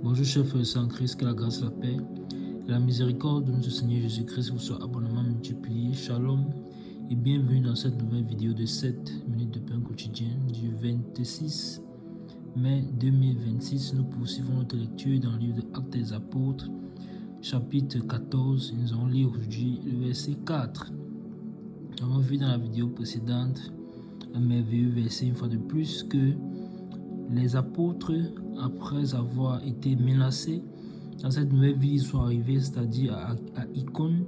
Bonjour chers frères et sœurs en Christ, que la grâce, la paix et la miséricorde de notre Seigneur Jésus-Christ vous soient abondamment multipliés. Shalom et bienvenue dans cette nouvelle vidéo de 7 minutes de pain quotidien du 26 mai 2026. Nous poursuivons notre lecture dans le livre de Actes des Apôtres, chapitre 14. Nous allons lire aujourd'hui le verset 4. Nous avons vu dans la vidéo précédente un merveilleux verset une fois de plus que les apôtres, après avoir été menacés dans cette nouvelle ville, ils sont arrivés, c'est-à-dire à Icône,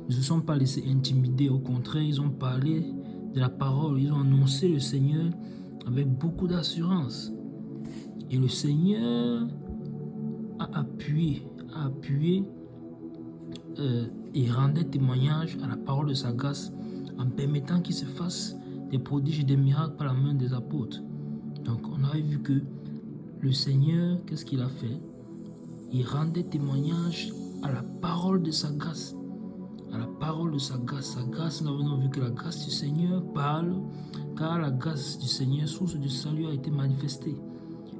ils ne se sont pas laissés intimider. Au contraire, ils ont parlé de la parole, ils ont annoncé le Seigneur avec beaucoup d'assurance. Et le Seigneur a appuyé et rendait témoignage à la parole de sa grâce en permettant qu'il se fasse des prodiges et des miracles par la main des apôtres. Donc on avait vu que le Seigneur, qu'est-ce qu'il a fait? Il rendait témoignage à la parole de sa grâce. À la parole de sa grâce. Sa grâce, nous avons vu que la grâce du Seigneur parle, car la grâce du Seigneur, source du salut, a été manifestée.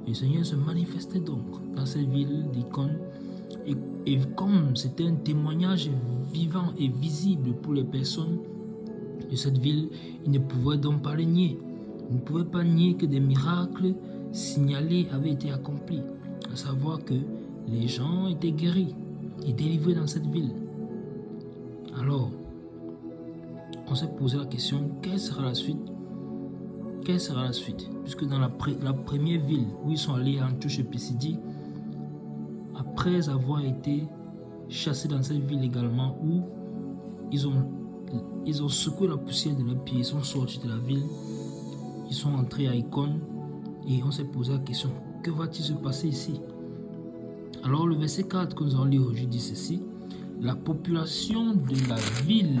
Et le Seigneur se manifestait donc dans cette ville d'Icône. Et comme c'était un témoignage vivant et visible pour les personnes de cette ville, ils ne pouvaient donc pas le nier. Ils ne pouvaient pas nier que des miracles signalés avaient été accomplis. À savoir que les gens étaient guéris et délivrés dans cette ville. Alors, on s'est posé la question, quelle sera la suite? Quelle sera la suite? Puisque dans la première ville où ils sont allés à Antioche et Pisidie, après avoir été chassés dans cette ville également, où ils ont secoué la poussière de leurs pieds, ils sont sortis de la ville, ils sont entrés à Icône et on s'est posé la question, que va-t-il se passer ici? Alors le verset 4 que nous allons lire aujourd'hui dit ceci: la population de la ville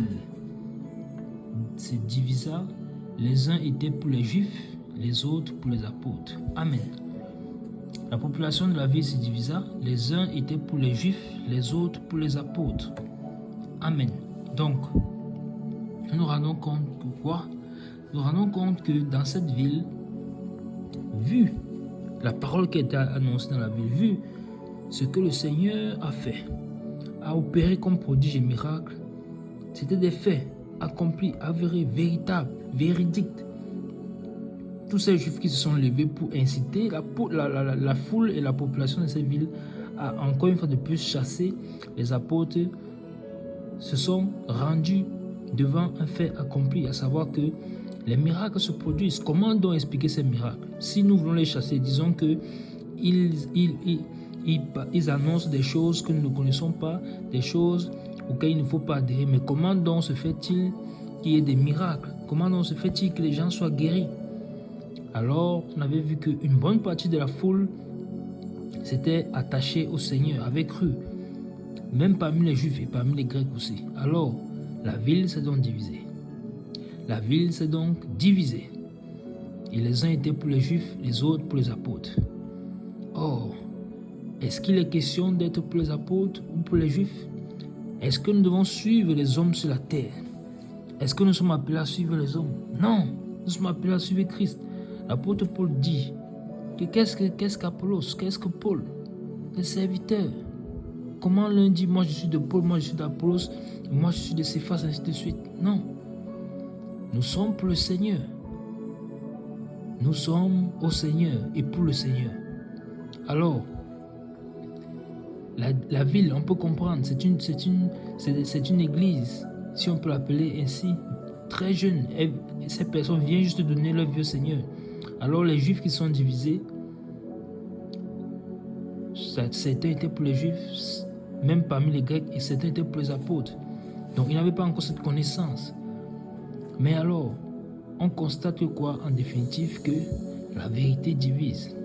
se divisa, les uns étaient pour les Juifs, les autres pour les apôtres. Amen. La population de la ville se divisa, les uns étaient pour les Juifs, les autres pour les apôtres. Amen. Donc, nous nous rendons compte que quoi? Nous nous rendons compte que dans cette ville, vu la parole qui a été annoncée dans la ville, vu ce que le Seigneur a fait, a opéré comme prodige et miracle, c'était des faits accomplis, avérés, véritables, véridiques. Tous ces Juifs qui se sont levés pour inciter la foule et la population de cette ville à encore une fois de plus chasser les apôtres, se sont rendus devant un fait accompli, à savoir que les miracles se produisent. Comment donc expliquer ces miracles? Si nous voulons les chasser, disons que ils annoncent des choses que nous ne connaissons pas, des choses auxquelles il ne faut pas adhérer. Mais comment donc se fait-il qu'il y ait des miracles? Comment donc se fait-il que les gens soient guéris? Alors, on avait vu qu'une bonne partie de la foule s'était attachée au Seigneur, avait cru, même parmi les Juifs et parmi les Grecs aussi. Alors, la ville s'est donc divisée. La ville s'est donc divisée. Et les uns étaient pour les Juifs, les autres pour les apôtres. Or, est-ce qu'il est question d'être pour les apôtres ou pour les Juifs? Est-ce que nous devons suivre les hommes sur la terre? Est-ce que nous sommes appelés à suivre les hommes? Non, nous sommes appelés à suivre Christ. L'apôtre Paul dit que qu'est-ce qu'Apollos? Qu'est-ce que Paul? Des serviteurs. Comment l'un dit, moi je suis de Paul, moi je suis d'Apollos, moi je suis de Céphas, ainsi de suite? Non. Nous sommes pour le Seigneur. Nous sommes au Seigneur et pour le Seigneur. Alors, la ville, on peut comprendre, c'est une église, si on peut l'appeler ainsi, très jeune. Et ces personnes viennent juste donner leur vie au Seigneur. Alors les Juifs qui sont divisés, certains étaient pour les Juifs, même parmi les Grecs, et certains étaient pour les apôtres. Donc ils n'avaient pas encore cette connaissance. Mais alors, on constate que quoi en définitive? Que la vérité divise.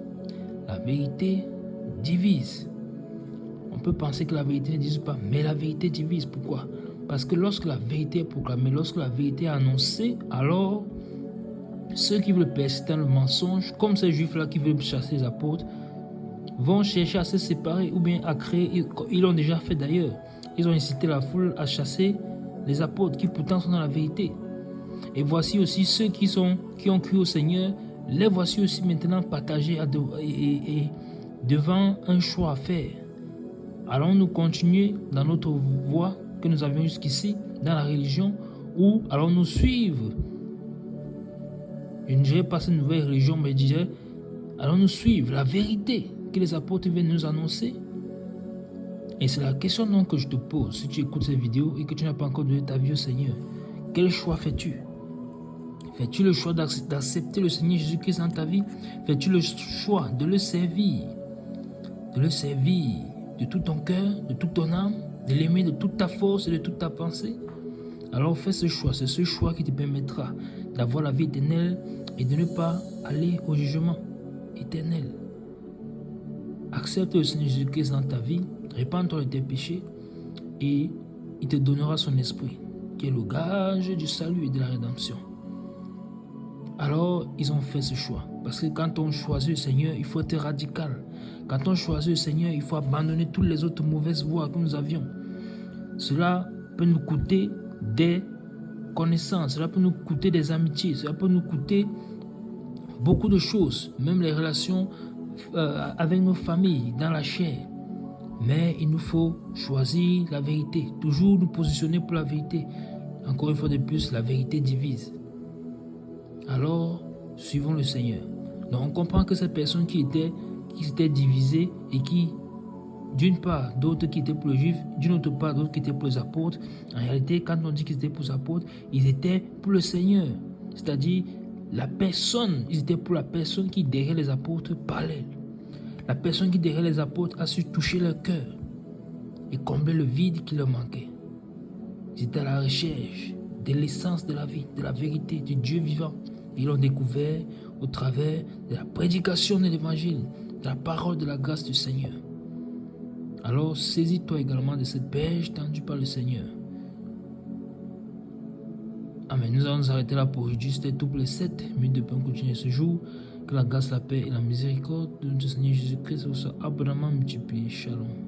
La vérité divise. On peut penser que la vérité ne divise pas, mais la vérité divise. Pourquoi? Parce que lorsque la vérité est proclamée, lorsque la vérité est annoncée, alors ceux qui veulent persister dans le mensonge, comme ces Juifs-là qui veulent chasser les apôtres, vont chercher à se séparer ou bien à créer. Ils l'ont déjà fait d'ailleurs. Ils ont incité la foule à chasser les apôtres qui pourtant sont dans la vérité. Et voici aussi ceux qui ont cru au Seigneur, les voici aussi maintenant partagés devant un choix à faire. Allons-nous continuer dans notre voie que nous avions jusqu'ici, dans la religion, ou allons-nous suivre? Je ne dirais pas cette nouvelle religion, mais je dirais, allons-nous suivre la vérité que les apôtres viennent nous annoncer? Et c'est la question donc que je te pose si tu écoutes cette vidéo et que tu n'as pas encore donné ta vie au Seigneur. Quel choix fais-tu? Fais-tu le choix d'accepter le Seigneur Jésus-Christ dans ta vie? Fais-tu le choix de le servir? De le servir de tout ton cœur, de toute ton âme, de l'aimer de toute ta force et de toute ta pensée? Alors fais ce choix, c'est ce choix qui te permettra d'avoir la vie éternelle et de ne pas aller au jugement éternel. Accepte le Seigneur Jésus-Christ dans ta vie, répands-toi de tes péchés et il te donnera son esprit, qui est le gage du salut et de la rédemption. Alors, ils ont fait ce choix. Parce que quand on choisit le Seigneur, il faut être radical. Quand on choisit le Seigneur, il faut abandonner toutes les autres mauvaises voies que nous avions. Cela peut nous coûter des connaissances, cela peut nous coûter des amitiés, cela peut nous coûter beaucoup de choses, même les relations avec nos familles, dans la chair. Mais il nous faut choisir la vérité, toujours nous positionner pour la vérité. Encore une fois de plus, la vérité divise. Alors, suivons le Seigneur. Donc, on comprend que ces personnes qui s'étaient divisées et qui, d'une part, d'autres qui étaient pour les Juifs, d'une autre part, d'autres qui étaient pour les apôtres, en réalité, quand on dit qu'ils étaient pour les apôtres, ils étaient pour le Seigneur. C'est-à-dire, ils étaient pour la personne qui, derrière les apôtres, parlait. La personne qui, derrière les apôtres, a su toucher leur cœur et combler le vide qui leur manquait. Ils étaient à la recherche de l'essence de la vie, de la vérité, du Dieu vivant. Ils l'ont découvert au travers de la prédication de l'évangile, de la parole de la grâce du Seigneur. Alors, saisis-toi également de cette perche tendue par le Seigneur. Amen. Nous allons nous arrêter là pour aujourd'hui. C'était tout pour les 7 minutes de pain continuer ce jour. Que la grâce, la paix et la miséricorde de notre Seigneur Jésus-Christ vous soient abondamment multipliées. Shalom.